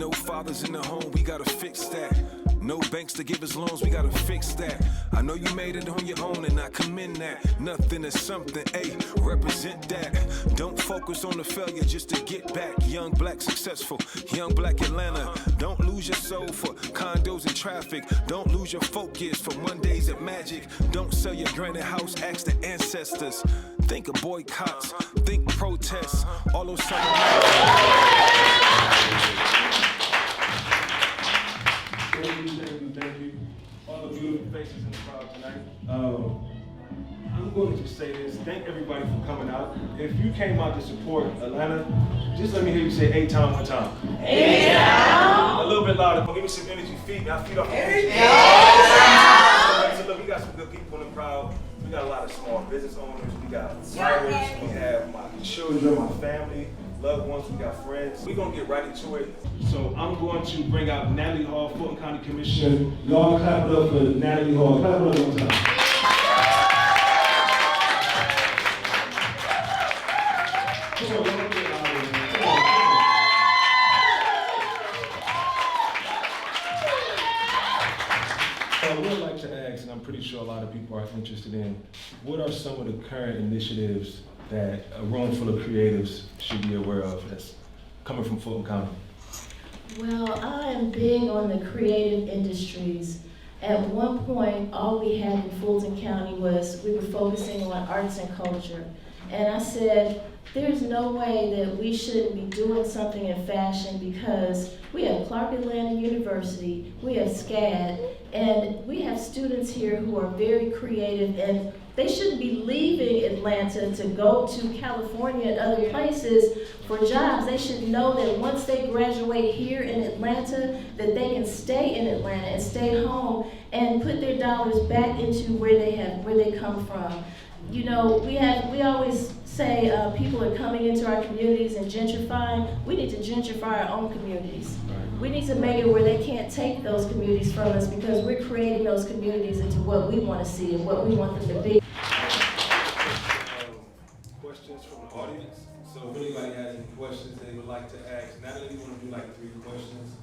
No fathers in the home, we gotta fix that. No banks to give us loans, we gotta fix that. I know you made it on your own and I commend that. Nothing is something, ayy, represent that. Don't focus on the failure just to get back. Young black successful, young black Atlanta. Don't lose your soul for condos and traffic. Don't lose your focus for Mondays at Magic. Don't sell your granite house, ask the ancestors. Think of boycotts, think protests. All those Thank you. All the beautiful faces in the crowd tonight. I'm going to just say this. Thank everybody for coming out. If you came out to support Atlanta, just let me hear you say A-Town one time. A little bit louder. Give me some energy. Feet. Now feet off the energy. So look, we got some good people in the crowd. We got a lot of small business owners. We got writers. We have my children, my family, loved ones. We got friends. We're going to get right into it. So I'm going to bring out Natalie Hall, Fulton County Commissioner. Y'all clap it up for Natalie Hall. Clap it up one time. Come on, y'all get out of here. Come on. I would like to ask, and I'm pretty sure a lot of people are interested in, what are some of the current initiatives that a room full of creatives should be aware of that's coming from Fulton County? Well, I am big on the creative industries. At one point, all we had in Fulton County was we were focusing on arts and culture. And I said, there's no way that we shouldn't be doing something in fashion because we have Clark Atlanta University, we have SCAD, and we have students here who are very creative, and they shouldn't be leaving Atlanta to go to California and other places for jobs. They should know that once they graduate here in Atlanta, that they can stay in Atlanta and stay home and put their dollars back into where they come from. You know, we always say people are coming into our communities and gentrifying. We need to gentrify our own communities. We need to make it where they can't take those communities from us because we're creating those communities into what we want to see and what we want them to be. Questions from the audience. So if anybody has any questions they would like to ask, Natalie, we want to do like 3 questions.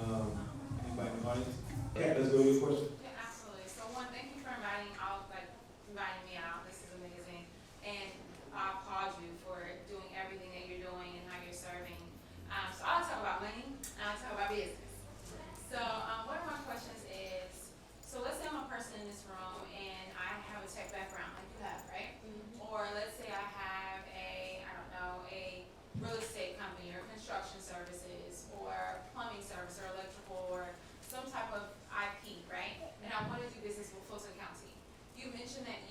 Anybody in the audience? Yeah, let's go with your question. Yeah, absolutely. So one, thank you for inviting me out. This is amazing. And I applaud you for doing everything that you're doing and how you're serving. So I'll talk about money and I'll talk about business. So one of my questions is, so let's say I'm a person in this room and I have a tech background like you have, right? Mm-hmm. Or let's say I have a real estate company or construction services or plumbing service or electrical or some type of IP, right? And I want to do business with Fulton County. You mentioned that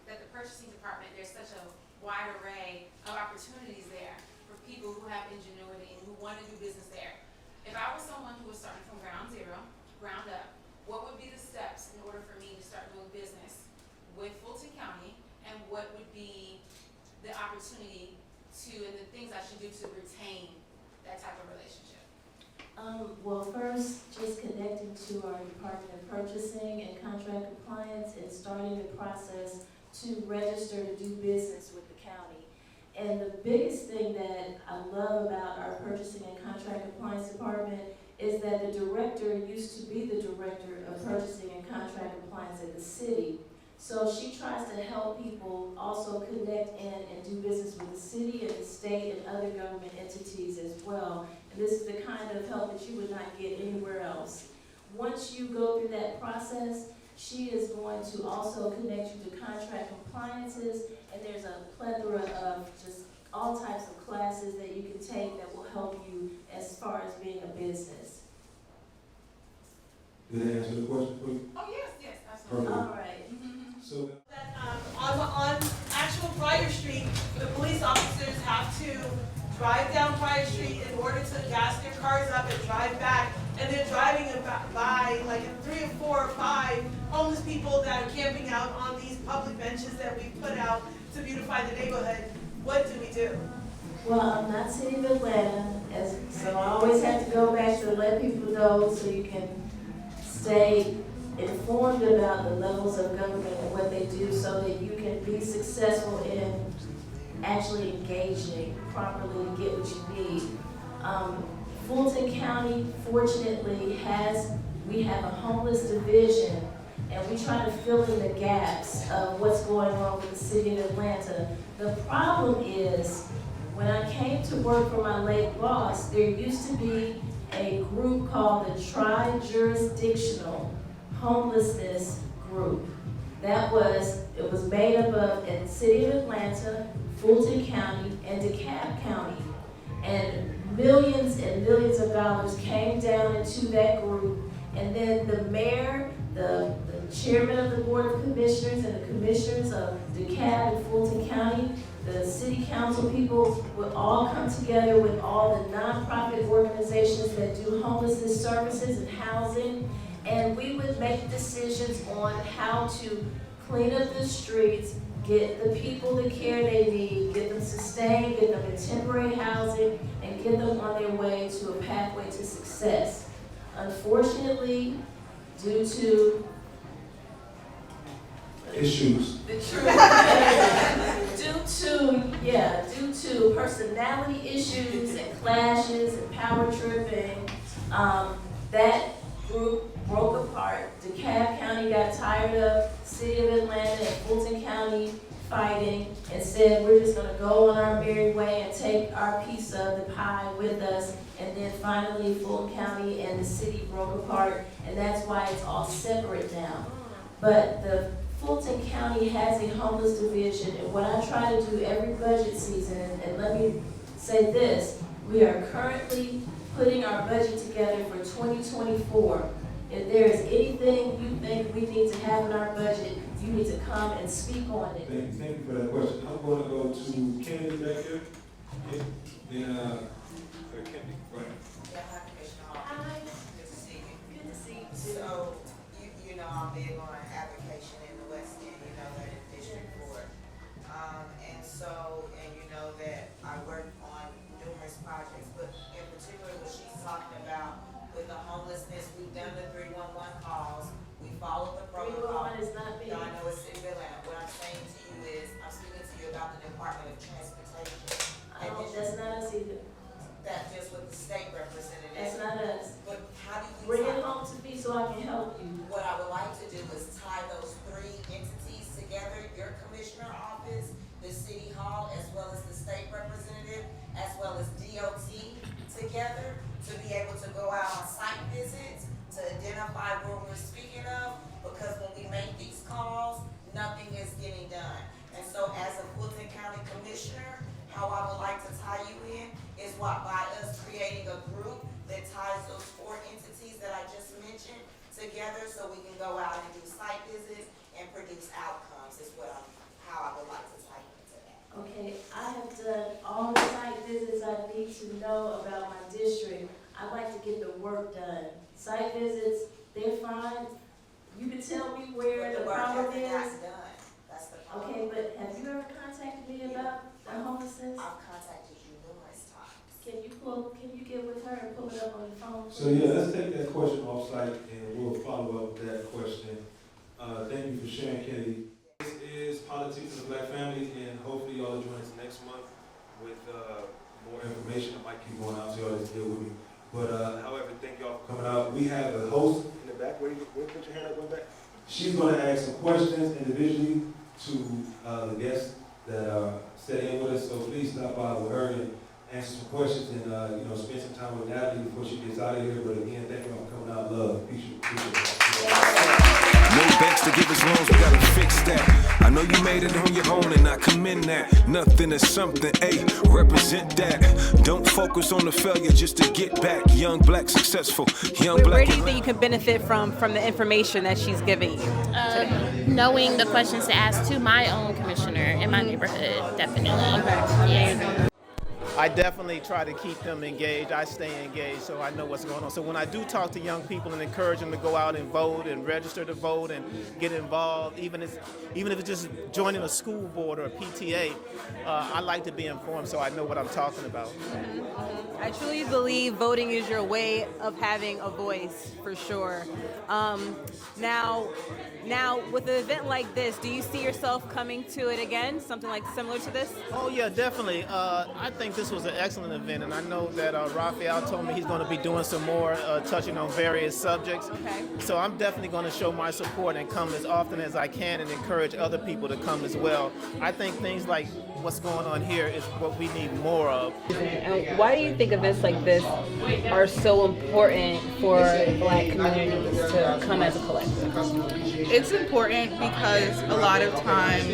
that the purchasing department, there's such a wide array of opportunities there for people who have ingenuity and who want to do business there. If I was someone who was starting from ground up, what would be the steps in order for me to start doing business with Fulton County, and what would be the opportunity and the things I should do to retain that type of relationship? Well, first, just connecting to our Department of Purchasing and Contract Compliance and starting the process to register to do business with the county. And the biggest thing that I love about our Purchasing and Contract Compliance Department is that the director used to be the director of Purchasing and Contract Compliance at the city. So she tries to help people also connect in and do business with the city and the state and other government entities as well. And this is the kind of help that you would not get anywhere else. Once you go through that process, she is going to also connect you to contract compliances, and there's a plethora of just all types of classes that you can take that will help you as far as being a business. Did I answer the question for you? Oh, yes, absolutely. All right. So that on actual Pryor Street, the police officers have to drive down Pryor Street in order to gas their cars up and drive back, and they're driving by like 3 or 4 or 5 homeless people that are camping out on these public benches that we put out to beautify the neighborhood. What do we do? Well, I'm not City of Atlanta, so I always have to go back to let people know so you can stay informed about the levels of government and what they do so that you can be successful in actually engaging properly to get what you need. Fulton County, fortunately, we have a homeless division, and we try to fill in the gaps of what's going on with the city of Atlanta. The problem is, when I came to work for my late boss, there used to be a group called the Tri-Jurisdictional Homelessness Group. It was made up of the city of Atlanta, Fulton County, and DeKalb County. And millions of dollars came down into that group. And then the mayor, the chairman of the board of commissioners, and the commissioners of DeKalb and Fulton County, the city council people would all come together with all the nonprofit organizations that do homelessness services and housing. And we would make decisions on how to clean up the streets, get the people the care they need, get them sustained, get them in temporary housing, and get them on their way to a pathway to success. Unfortunately, due to issues. Due to personality issues and clashes and power tripping, that group broke apart. DeKalb County got tired of City of Atlanta and Fulton County fighting and said, we're just gonna go on our merry way and take our piece of the pie with us. And then finally, Fulton County and the city broke apart, and that's why it's all separate now. But the Fulton County has a homeless division, and what I try to do every budget season, and let me say this, we are currently putting our budget together for 2024. If there is anything you think we need to have in our budget, you need to come and speak on it. Thank you for that question. I'm going to go to Kennedy back here. Kennedy, right. Hi. Good to see you. Good to see you too. So, you know, I'm big on application in the West End, you know that in District 4. And you know that I work on numerous projects, but in particular what she's talking about with the homelessness, we've done the 311 calls, we followed the protocol. 311 is not me. No, I know it's City of Atlanta. What I'm saying to you is, I'm speaking to you about the Department of Transportation. And That's not us either. that's just with the state representative. That's not us. But how do you Bring tie- it home to me so I can help you. What I would like to do is tie those three entities together, your commissioner office, the city hall, as well as the state representative, as well as DOT together, to be able to go out on site visits, to identify where we're speaking of, because when we make these calls, nothing is getting done. And so as a Fulton County Commissioner, how I would like to tie you in is by us creating a group that ties those four entities that I just mentioned together, so we can go out and do site visits and produce outcomes, is how I would like to tie you into that. Okay, I have done all the site visits I need to know about my district. I'd like to get the work done. Site visits, they're fine. You can tell me where But the work problem hasn't is. gotten done. That's the problem. Okay, but have you ever contacted me about the homelessness? I've contacted you numerous times. Can you get with her and pull it up on the phone? So yeah, let's take that question off site and we'll follow up with that question. Thank you for sharing, Kennedy. This is Politics of the Black Family, and hopefully y'all will join us next month with more information. I might keep going out so y'all just deal with me. But however, thank y'all for coming out. We have a host in the back. Where you put your hand up in the back? She's going to ask some questions individually to the guests that are staying with us. So please stop by with her and answer some questions and spend some time with Natalie before she gets out of here. But again, thank you all for coming out. Love. Appreciate it. No banks to give us loans, we gotta fix that. I know you made it on your own and I commend that. Nothing is something, represent that. Don't focus on the failure just to get back. Young, black, successful, young, black. Where do you think you can benefit from the information that she's giving you today? Knowing the questions to ask to my own commissioner in my neighborhood, definitely. Yeah. I definitely try to keep them engaged. I stay engaged so I know what's going on. So when I do talk to young people and encourage them to go out and vote and register to vote and get involved, even if it's just joining a school board or a PTA, I like to be informed so I know what I'm talking about. I truly believe voting is your way of having a voice, for sure. Now, with an event like this, do you see yourself coming to it again, something like similar to this? Oh yeah, definitely. I think this this was an excellent event, and I know that Rafielle told me he's going to be doing some more touching on various subjects. Okay. So I'm definitely going to show my support and come as often as I can and encourage other people to come as well. I think things like what's going on here is what we need more of. And why do you think events like this are so important for Black communities to come as a collective? It's important because a lot of times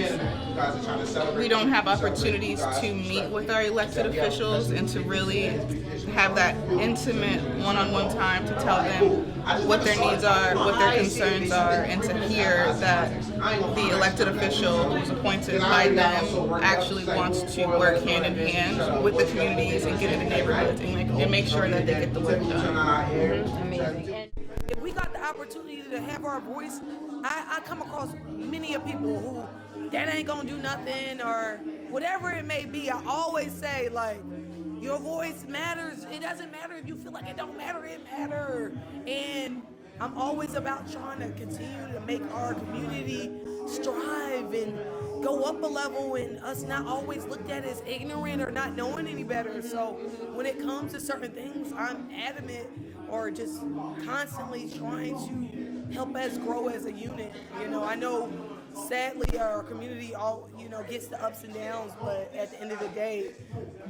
we don't have opportunities to meet with our elected officials and to really have that intimate one-on-one time to tell them what their needs are, what their concerns are, and to hear that the elected official who's appointed by them actually wants to work hand in hand with the communities and get into neighborhoods and make sure that they get the work done. Amazing. If we got the opportunity to have our voice, I come across many of people who that ain't gonna do nothing or whatever it may be. I always say, like, your voice matters. It doesn't matter if you feel like it don't matter, it matters. And I'm always about trying to continue to make our community strive and go up a level and us not always looked at as ignorant or not knowing any better. So when it comes to certain things, I'm adamant or just constantly trying to help us grow as a unit. You know, I know sadly our community all, gets the ups and downs, but at the end of the day,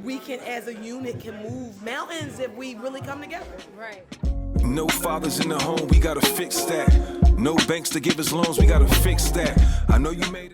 we can as a unit can move mountains if we really come together. Right. No fathers in the home, we gotta fix that. No banks to give us loans, we gotta fix that. I know you made it.